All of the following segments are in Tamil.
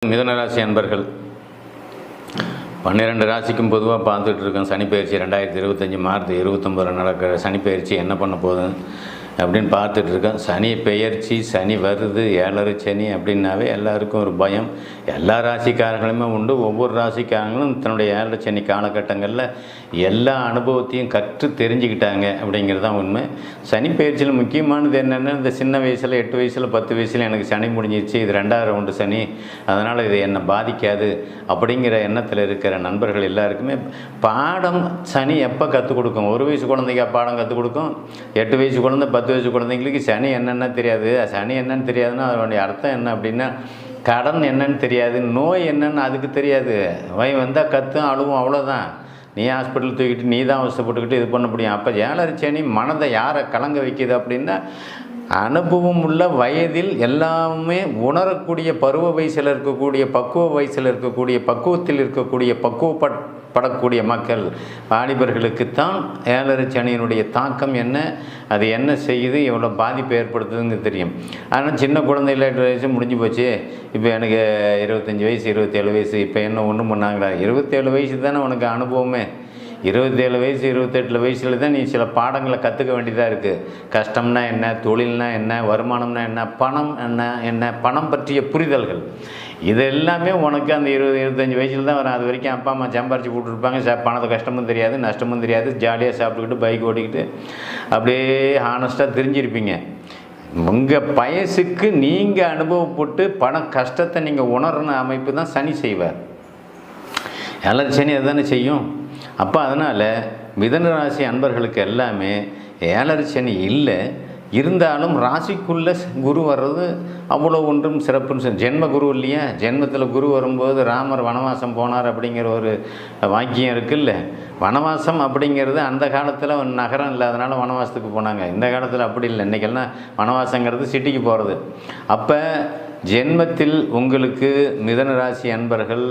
மிதுனராசி அன்பர்கள் 12 ராசிக்கும் பொதுவாக பார்த்துட்டு இருக்கோம். சனிப்பயிற்சி 2025 மார்ச் 29 நடக்கிற சனிப்பயிற்சி என்ன பண்ண போகுது அப்படின்னு பார்த்துட்டு இருக்கேன். சனி பெயர்ச்சி, சனி வருது, 7 சனி அப்படின்னாவே எல்லாருக்கும் ஒரு பயம். எல்லா ராசிக்காரங்களுமே உண்டு. ஒவ்வொரு ராசிக்காரங்களும் தன்னுடைய 7 சனி காலகட்டங்களில் எல்லா அனுபவத்தையும் கற்று தெரிஞ்சுக்கிட்டாங்க அப்படிங்கிறது தான் உண்மை. சனி பெயர்ச்சியில் முக்கியமானது என்னென்னா, இந்த சின்ன வயசில் 8 வயசில் 10 வயசில் எனக்கு சனி முடிஞ்சிருச்சு, இது 2வது ரவுண்டு சனி, அதனால் இது என்னை பாதிக்காது அப்படிங்கிற எண்ணத்தில் இருக்கிற நண்பர்கள் எல்லாருக்குமே பாடம் சனி எப்போ கற்றுக் கொடுக்கும்? 1 வயசு குழந்தைக்கு பாடம் கற்றுக் கொடுக்கும். 8 வயசு குழந்தை 10 வயசு குழந்தைங்களுக்கு சனி என்னென்ன தெரியாது. சனி என்னன்னு தெரியாதுன்னா அதனுடைய அர்த்தம் என்ன அப்படின்னா, கடன் என்னன்னு தெரியாது, நோய் என்னன்னு அதுக்கு தெரியாது. வந்தால் கத்தும் அழுவும், அவ்வளோதான். நீ ஹாஸ்பிட்டல் தூக்கிட்டு நீ தான் அவசரப்பட்டுக்கிட்டு இது பண்ண முடியும். அப்போ 7 சனி மனதை யாரை கலங்க வைக்கிது அப்படின்னா, அனுபவம் உள்ள வயதில் எல்லாமே உணரக்கூடிய பருவ வயசில் இருக்கக்கூடிய பக்குவ வயசில் இருக்கக்கூடிய பக்குவத்தில் இருக்கக்கூடிய பக்குவப்படக்கூடிய மக்கள் வாலிபர்களுக்குத்தான் 7 சனியினுடைய தாக்கம் என்ன, அது என்ன செய்யுது, எவ்வளோ பாதிப்பு ஏற்படுத்துதுன்னு தெரியும். ஆனால் சின்ன குழந்தையில் 8 வயசு முடிஞ்சு போச்சு, இப்போ எனக்கு 25 வயசு 27 வயசு, இப்போ என்ன ஒன்றும் பண்ணாங்களா? 27 வயசு தானே உனக்கு அனுபவமே. 27 வயசு 28 வயசில் தான் நீ சில பாடங்களை கற்றுக்க வேண்டியதாக இருக்குது. கஷ்டம்னா என்ன, தொழில்னா என்ன, வருமானம்னா என்ன, பணம் என்ன பணம் பற்றிய புரிதல்கள், இது எல்லாமே உனக்கு அந்த 20-25 வயசில் தான் வரும். அது வரைக்கும் அப்பா அம்மா சம்பாரித்து போட்டுருப்பாங்க. பணத்தை கஷ்டமும் தெரியாது, நஷ்டமும் தெரியாது. ஜாலியாக சாப்பிட்டுக்கிட்டு பைக் ஓட்டிக்கிட்டு அப்படியே ஹானஸ்ட்டாக தெரிஞ்சிருப்பீங்க. உங்கள் வயசுக்கு நீங்கள் அனுபவப்பட்டு பணம் கஷ்டத்தை நீங்கள் உணர்ன அமைப்பு தான் சனி செய்வார். 7 சனி அதுதானே செய்யும். அப்போ அதனால் மிதுன ராசி அன்பர்களுக்கு எல்லாமே 7 சனி இல்லை. இருந்தாலும் ராசிக்குள்ளே குரு வர்றது அவ்வளோ ஒன்றும் சிறப்புன்னு ஜென்ம குரு இல்லையா? ஜென்மத்தில் குரு வரும்போது ராமர் வனவாசம் போனார் அப்படிங்கிற ஒரு வாக்கியம் இருக்குல்ல. வனவாசம் அப்படிங்கிறது அந்த காலத்தில் நகரம் இல்லாதனால வனவாசத்துக்கு போனாங்க. இந்த காலத்தில் அப்படி இல்லை. இன்றைக்கெல்லாம் வனவாசங்கிறது சிட்டிக்கு போகிறது. அப்போ ஜென்மத்தில் உங்களுக்கு மிதுன ராசி அன்பர்கள்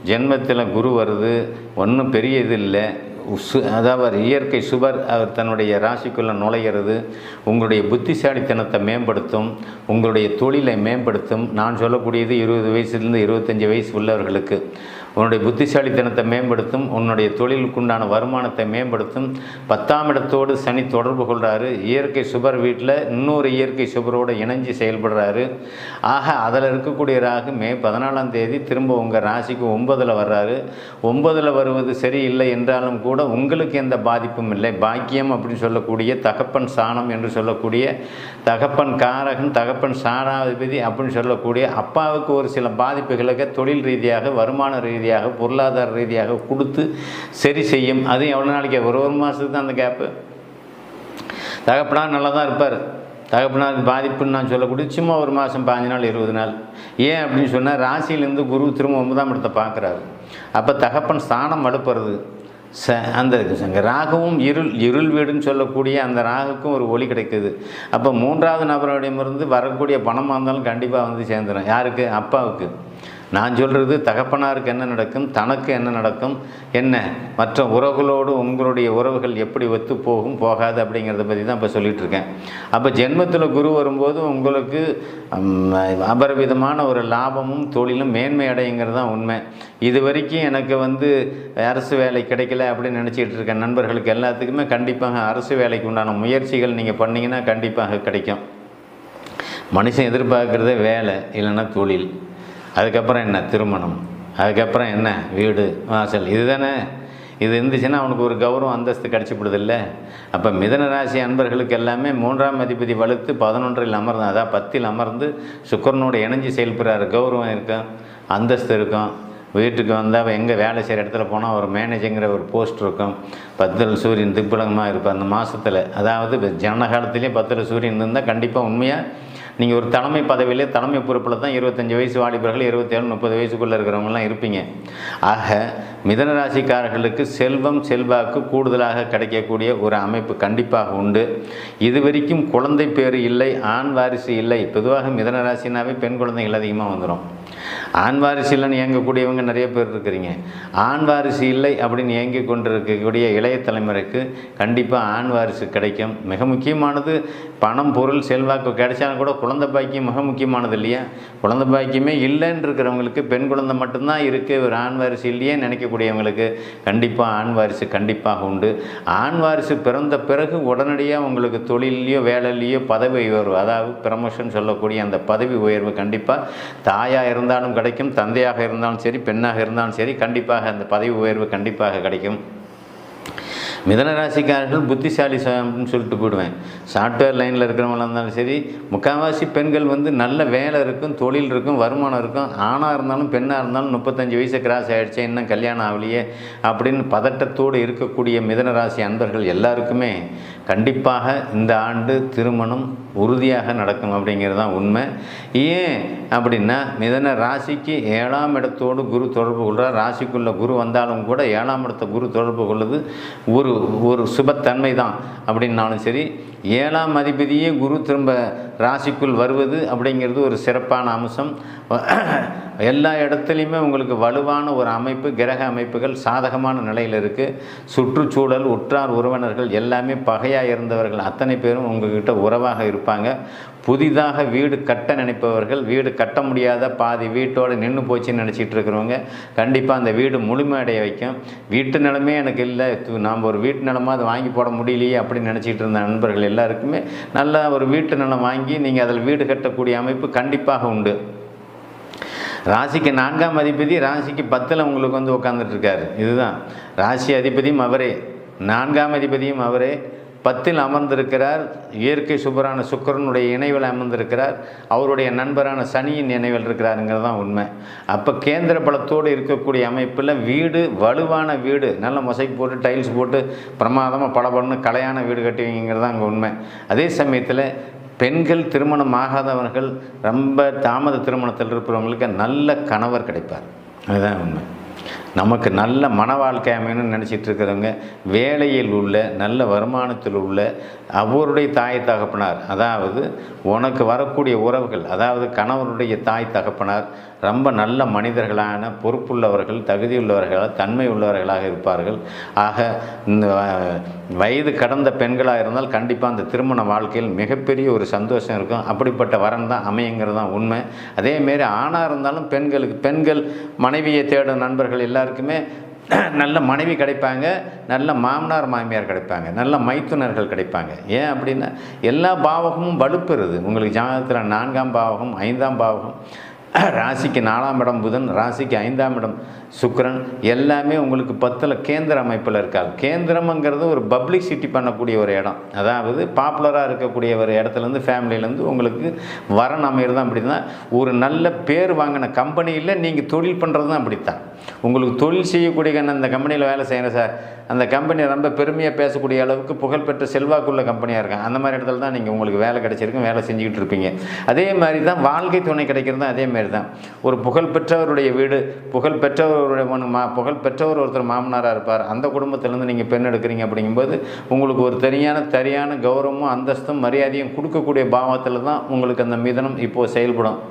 ஜென்மத்தில் குரு வருது, ஒன்றும் பெரிய இது இல்லை. அதாவது இயற்கை சுபர் அவர் தன்னுடைய ராசிக்குள்ளே நுழையிறது உங்களுடைய புத்திசாலித்தனத்தை மேம்படுத்தும், உங்களுடைய தொழிலை மேம்படுத்தும். நான் சொல்லக்கூடியது 20 வயசுலேருந்து 25 வயசு உள்ளவர்களுக்கு உன்னுடைய புத்திசாலித்தனத்தை மேம்படுத்தும், உன்னுடைய தொழிலுக்குண்டான வருமானத்தை மேம்படுத்தும். 10ஆம் இடத்தோடு சனி தொடர்பு கொள்கிறாரு. இயற்கை சுபர் வீட்டில் இன்னொரு இயற்கை சுபரோடு இணைஞ்சு செயல்படுறாரு. ஆக அதில் இருக்கக்கூடிய ராகு மே 14ஆம் தேதி திரும்ப உங்கள் ராசிக்கு 9ல் வர்றாரு. 9ல் வருவது சரியில்லை என்றாலும் கூட உங்களுக்கு எந்த பாதிப்பும் இல்லை. பாக்கியம் அப்படின்னு சொல்லக்கூடிய தகப்பன் சாணம் என்று சொல்லக்கூடிய தகப்பன் காரகன், தகப்பன் சாணாதிபதி அப்படின்னு சொல்லக்கூடிய அப்பாவுக்கு ஒரு சில பாதிப்புகளுக்கு தொழில் ரீதியாக, வருமான ரீதியாக, பொருளாதார ரீதியாக கொடுத்து சரி செய்யும். அது எவ்வளோ நாளைக்கு? ஒரு மாதத்துக்கு தான் அந்த கேப்பு. தகப்பனார் நல்லா தான் இருப்பார். தகப்பனாருக்கு பாதிப்புன்னு நான் சொல்லக்கூடிய சும்மா ஒரு மாதம் 15 நாள் 20 நாள். ஏன் அப்படின்னு சொன்னால், ராசியிலேருந்து குரு திரும்ப 9ஆம் இடத்தை பார்க்குறாரு. அப்போ தகப்பன் ஸ்தானம் அழுப்புறது. அந்த ராகுவும் இருள் வீடுன்னு சொல்லக்கூடிய அந்த ராகுக்கும் ஒரு ஒளி கிடைக்குது. அப்போ 3வது நபரிடமிருந்து வரக்கூடிய பணமாக இருந்தாலும் கண்டிப்பாக வந்து சேர்ந்துடும். யாருக்கு? அப்பாவுக்கு. நான் சொல்கிறது தகப்பனாருக்கு என்ன நடக்கும், தனக்கு என்ன நடக்கும், என்ன மற்ற உறவுகளோடு உங்களுடைய உறவுகள் எப்படி ஒத்து போகும் போகாது அப்படிங்கிறத பற்றி தான் இப்போ சொல்லிகிட்ருக்கேன். அப்போ ஜென்மத்தில் குரு வரும்போது உங்களுக்கு அபரிவிதமான ஒரு லாபமும் தொழிலும் மேன்மை அடையுங்கிறது தான் உண்மை. இது வரைக்கும் எனக்கு அரசு வேலை கிடைக்கல அப்படின்னு நினச்சிக்கிட்டு இருக்க நண்பர்களுக்கு எல்லாத்துக்குமே கண்டிப்பாக அரசு வேலைக்கு உண்டான முயற்சிகள் நீங்கள் பண்ணிங்கன்னா கண்டிப்பாக கிடைக்கும். மனுஷன் எதிர்பார்க்குறதே வேலை, இல்லைன்னா தொழில், அதுக்கப்புறம் என்ன திருமணம், அதுக்கப்புறம் என்ன வீடு வாசல். இதுதானே. இது இருந்துச்சுன்னா அவனுக்கு ஒரு கௌரவம் அந்தஸ்து கிடச்சிப்படுதில்ல. அப்போ மிதுன ராசி அன்பர்களுக்கு எல்லாமே 3ஆம் அதிபதி வலுத்து 11ல் அமர்ந்து, அதாவது 10ல் அமர்ந்து சுக்கிரனோடு இணைஞ்சு செயல்படுறாரு. கௌரவம் இருக்கும், அந்தஸ்து இருக்கும். வீட்டுக்கு வந்தால் எங்கே வேலை செய்கிற இடத்துல போனால் ஒரு மேனேஜருங்கிற ஒரு போஸ்ட் இருக்கும். 10ல் சூரியன் திப்பலங்கமாக இருப்பார் அந்த மாதத்தில். அதாவது ஜனன காலத்துலேயே 10ல் சூரியன் இருந்தால் கண்டிப்பாக உண்மையாக நீங்கள் ஒரு தலைமை பதவியிலே தலைமை பொறுப்பில் தான் 25 வயசு வாலிபர்கள் 27-30 வயசுக்குள்ளே இருக்கிறவங்கலாம் இருப்பீங்க. ஆக மிதுன ராசிக்காரர்களுக்கு செல்வம் செல்வாக்கு கூடுதலாக கிடைக்கக்கூடிய ஒரு அமைப்பு கண்டிப்பாக உண்டு. இதுவரைக்கும் குழந்தை பேர் இல்லை, ஆண் வாரிசு இல்லை. பொதுவாக மிதுன ராசினாவே பெண் குழந்தைகள் அதிகமாக வந்துடும். ஆண் வாரிசு இல்லைன்னு இயங்கக்கூடியவங்க நிறைய பேர் இருக்கிறீங்க. ஆண் வாரிசு இல்லை அப்படின்னு இயங்கி கொண்டிருக்கக்கூடிய இளைய தலைமுறைக்கு கண்டிப்பாக ஆண் வாரிசு கிடைக்கும். மிக முக்கியமானது பணம், பொருள், செல்வாக்கு கிடைச்சாலும் கூட குழந்தை பாக்கியம் மிக முக்கியமானது இல்லையா? குழந்தை பாக்கியமே இல்லைன்னு இருக்கிறவங்களுக்கு, பெண் குழந்தை மட்டும்தான் இருக்குது, ஒரு ஆண் வாரிசு இல்லையே நினைக்கக்கூடியவங்களுக்கு கண்டிப்பாக ஆண் வாரிசு கண்டிப்பாக உண்டு. ஆண் வாரிசு பிறந்த பிறகு உடனடியாக உங்களுக்கு தொழிலையோ வேலையிலையோ பதவி உயர்வு, அதாவது ப்ரமோஷன் சொல்லக்கூடிய அந்த பதவி உயர்வு கண்டிப்பாக தாயாக இருந்தாலும் கிடைக்கும், தந்தையாக இருந்தாலும் சரி, பெண்ணாக இருந்தாலும் சரி, கண்டிப்பாக அந்த பதவி உயர்வு கண்டிப்பாக கிடைக்கும். மிதன ராசிக்காரர்கள் புத்திசாலி அப்படின்னு சொல்லிட்டு போயிடுவேன். சாஃப்ட்வேர் லைனில் இருக்கிறவங்களாக இருந்தாலும் சரி, முக்கால்வாசி பெண்கள் நல்ல வேலை இருக்கும், தொழில் இருக்கும், வருமானம் இருக்கும். ஆணாக இருந்தாலும் பெண்ணாக இருந்தாலும் 35 வயசு கிராஸ் ஆகிடுச்சு, இன்னும் கல்யாணம் ஆகலையே அப்படின்னு பதட்டத்தோடு இருக்கக்கூடிய மிதன ராசி அன்பர்கள் எல்லாருக்குமே கண்டிப்பாக இந்த ஆண்டு திருமணம் உறுதியாக நடக்கும் அப்படிங்கிறது தான் உண்மை. ஏன் அப்படின்னா மிதன ராசிக்கு 7ஆம் இடத்தோடு குரு தொடர்பு கொள்கிறார். ராசிக்குள்ளே குரு வந்தாலும் கூட 7ஆம் இடத்தை குரு தொடர்பு கொள்வது ஒரு சுபத்தன்மை தான். அப்படின்னாலும் சரி, 7ஆம் அதிபதியே குரு திரும்ப ராசிக்குள் வருவது அப்படிங்கிறது ஒரு சிறப்பான அம்சம். எல்லா இடத்துலையுமே உங்களுக்கு வலுவான ஒரு அமைப்பு, கிரக அமைப்புகள் சாதகமான நிலையில் இருக்குது. சுற்றுச்சூழல், உற்றார் உறவினர்கள் எல்லாமே பகையாக இருந்தவர்கள் அத்தனை பேரும் உங்கள்கிட்ட உறவாக இருப்பாங்க. புதிதாக வீடு கட்ட நினைப்பவர்கள், வீடு கட்ட முடியாத பாதி வீட்டோடு நின்று போச்சுன்னு நினச்சிட்டு இருக்கிறவங்க கண்டிப்பாக அந்த வீடு முழுமையடைய வைக்கும். வீட்டு நிலமே எனக்கு இல்லை, நாம் ஒரு வீட்டு நிலமாக அதை வாங்கி போட முடியலையே அப்படின்னு நினச்சிட்டு இருந்த நண்பர்கள் எல்லாருக்குமே நல்ல ஒரு வீட்டு நிலம் வாங்கி நீங்கள் அதில் வீடு கட்டக்கூடிய அமைப்பு கண்டிப்பாக உண்டு. ராசிக்கு 4ஆம் அதிபதி ராசிக்கு 10ல் உங்களுக்கு உட்காந்துட்ருக்காரு. இதுதான் ராசி அதிபதியும் அவரே, 4ஆம் அதிபதியும் அவரே, 10ல் அமர்ந்திருக்கிறார். இயற்கை சுபரான சுக்கிரனுடைய இணைவில் அமர்ந்திருக்கிறார். அவருடைய நண்பரான சனியின் நினைவில் இருக்கிறாருங்கிறது தான் உண்மை. அப்போ கேந்திர பலத்தோடு இருக்கக்கூடிய அமைப்பில் வீடு, வலுவான வீடு, நல்ல மொசைக்கு போட்டு டைல்ஸ் போட்டு பிரமாதமாக பலபலன்னு கலையான வீடு கட்டுவீங்கிறது தான் அங்கே உண்மை. அதே சமயத்தில் பெண்கள், திருமணம் ஆகாதவர்கள், ரொம்ப தாமத திருமணத்தில் இருப்பவங்களுக்கு நல்ல கணவர் கிடைப்பார். அதுதான் உண்மை. நமக்கு நல்ல மன வாழ்க்கை அமையணும்னு நினச்சிட்டு இருக்கிறவங்க, வேலையில் உள்ள நல்ல வருமானத்தில் உள்ள அவருடைய தாய் தகப்பனார், அதாவது உனக்கு வரக்கூடிய உறவுகள், அதாவது கணவருடைய தாய் தகப்பனார் ரொம்ப நல்ல மனிதர்களான, பொறுப்புள்ளவர்கள், தகுதியுள்ளவர்களாக, தன்மை உள்ளவர்களாக இருப்பார்கள். ஆக இந்த வயது கடந்த பெண்களாக இருந்தால் கண்டிப்பாக அந்த திருமண வாழ்க்கையில் மிகப்பெரிய ஒரு சந்தோஷம் இருக்கும். அப்படிப்பட்ட வரன் தான் அமையுங்கிறது தான் உண்மை. அதேமாரி ஆணாக இருந்தாலும் பெண்கள் மனைவியை தேடும் நண்பர்கள் எல்லாருக்குமே நல்ல மனைவி கிடைப்பாங்க, நல்ல மாமனார் மாமியார் கிடைப்பாங்க, நல்ல மைத்துனர்கள் கிடைப்பாங்க. ஏன் அப்படின்னா எல்லா பாவகமும் வலுப்பெறுது. உங்களுக்கு ஜாதகத்தில் 4ஆம் பாவகம், 5ஆம் பாவகம், ராசிக்கு 4ஆம் இடம் புதன், ராசிக்கு 5ஆம் இடம் சுக்கிரன், எல்லாமே உங்களுக்கு 10ல் கேந்திர அமைப்பில் இருக்காது. கேந்திரம்ங்கிறது ஒரு பப்ளிசிட்டி பண்ணக்கூடிய ஒரு இடம், அதாவது பாப்புலராக இருக்கக்கூடிய ஒரு இடத்துலேருந்து, ஃபேமிலியிலேருந்து உங்களுக்கு வரன் அமைகிறது தான். அப்படி தான் ஒரு நல்ல பேர் வாங்கின கம்பெனியில் நீங்கள் தொழில் பண்ணுறது தான் அப்படித்தான். உங்களுக்கு தொழில் செய்யக்கூடிய அந்த கம்பெனியில் வேலை செய்கிறேன் சார், அந்த கம்பெனி ரொம்ப பெருமையாக பேசக்கூடிய அளவுக்கு புகழ்பெற்ற செல்வாக்குள்ள கம்பெனியாக இருக்கும். அந்த மாதிரி இடத்துல தான் நீங்கள் உங்களுக்கு வேலை கிடைச்சிருக்கும், வேலை செஞ்சுக்கிட்டு இருப்பீங்க. அதே மாதிரி தான் வாழ்க்கை துணை கிடைக்கிறது தான். அதே மாதிரி தான் ஒரு புகழ்பெற்றவருடைய வீடு, புகழ்பெற்றவருடைய புகழ்பெற்றவர் ஒருத்தர் மாமனாராக இருப்பார். அந்த குடும்பத்திலேருந்து நீங்கள் பெண் எடுக்கிறீங்க அப்படிங்கும்போது உங்களுக்கு ஒரு சரியான கௌரவமும் அந்தஸ்தும் மரியாதையும் கொடுக்கக்கூடிய பாவத்தில் தான் உங்களுக்கு அந்த மிதனம் இப்போது செயல்படும்.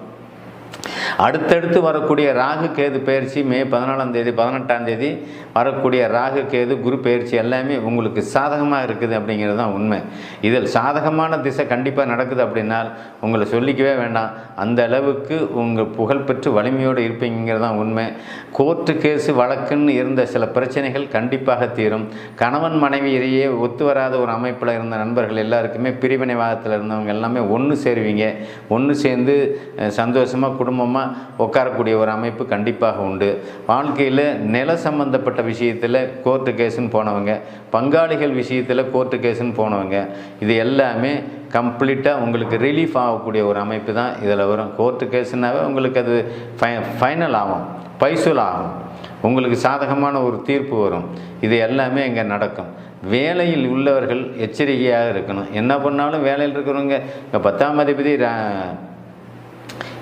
அடுத்தடுத்து வரக்கூடிய ராகு கேது பயிற்சி மே 14ஆம் தேதி 18ஆம் தேதி வரக்கூடிய ராகு கேது குரு பயிற்சி எல்லாமே உங்களுக்கு சாதகமாக இருக்குது அப்படிங்கிறது தான் உண்மை. இதில் சாதகமான திசை கண்டிப்பாக நடக்குது அப்படின்னா உங்களை சொல்லிக்கவே வேண்டாம். அந்த அளவுக்கு உங்கள் புகழ்பெற்று வலிமையோடு இருப்பீங்கிறது தான் உண்மை. கோர்ட்டு கேஸு வழக்குன்னு இருந்த சில பிரச்சனைகள் கண்டிப்பாக தீரும். கணவன் மனைவி இடையே ஒத்து வராத ஒரு அமைப்பில் இருந்த நண்பர்கள் எல்லாருக்குமே, பிரிவினைவாதத்தில் இருந்தவங்க எல்லாமே ஒன்று சேருவீங்க. ஒன்று சேர்ந்து சந்தோஷமாக குடும்பமாக உட்காரக்கூடிய ஒரு அமைப்பு கண்டிப்பாக உண்டு. வாழ்க்கையில் நில சம்பந்தப்பட்ட விஷயத்தில் கோர்ட்டு கேஸுன்னு போனவங்க, பங்காளிகள் விஷயத்தில் கோர்ட்டு கேஸுன்னு போனவங்க, இது எல்லாமே கம்ப்ளீட்டாக உங்களுக்கு ரிலீஃப் ஆகக்கூடிய ஒரு அமைப்பு தான் இதில் வரும். கோர்ட்டு கேஸுன்னாவே உங்களுக்கு அது ஃபைனல் ஆகும், பைசூல் ஆகும், உங்களுக்கு சாதகமான ஒரு தீர்ப்பு வரும். இது எல்லாமே இங்கே நடக்கும். வேலையில் உள்ளவர்கள் எச்சரிக்கையாக இருக்கணும். என்ன பண்ணாலும் வேலையில் இருக்கிறவங்க, இப்போ 10ஆம் அதிபதி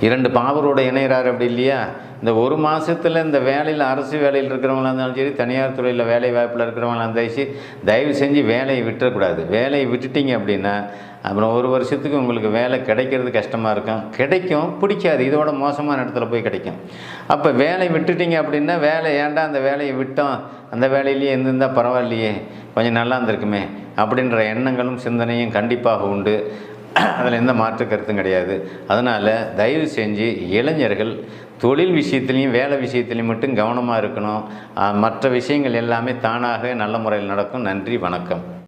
2 பாவரோட இணைகிறார் அப்படி இல்லையா, இந்த ஒரு மாதத்தில் இந்த வேலையில் அரசு வேலையில் இருக்கிறவங்களா இருந்தாலும் சரி, தனியார் துறையில் வேலை வாய்ப்பில் இருக்கிறவங்களா இருந்தாலும் தயவு செஞ்சு வேலையை விட்டுறக்கூடாது. வேலையை விட்டுட்டிங்க அப்படின்னா அப்புறம் ஒரு வருஷத்துக்கு உங்களுக்கு வேலை கிடைக்கிறது கஷ்டமாக இருக்கும். கிடைக்கும், பிடிக்காது, இதோட மோசமான இடத்துல போய் கிடைக்கும். அப்போ வேலை விட்டுட்டிங்க அப்படின்னா ஏன்டா அந்த வேலையை விட்டோம், அந்த வேலையிலேயே இருந்திருந்தால் பரவாயில்லையே, கொஞ்சம் நல்லா இருந்திருக்குமே அப்படின்ற எண்ணங்களும் சிந்தனையும் கண்டிப்பாக உண்டு. அதில் எந்த மாற்று கருத்தும் கிடையாது. அதனால் தயவு செஞ்சு இளைஞர்கள் தொழில் விஷயத்துலேயும் வேலை விஷயத்துலேயும் மட்டும் கவனமாக இருக்கணும். மற்ற விஷயங்கள் எல்லாமே தானாக நல்ல முறையில் நடக்கும். நன்றி, வணக்கம்.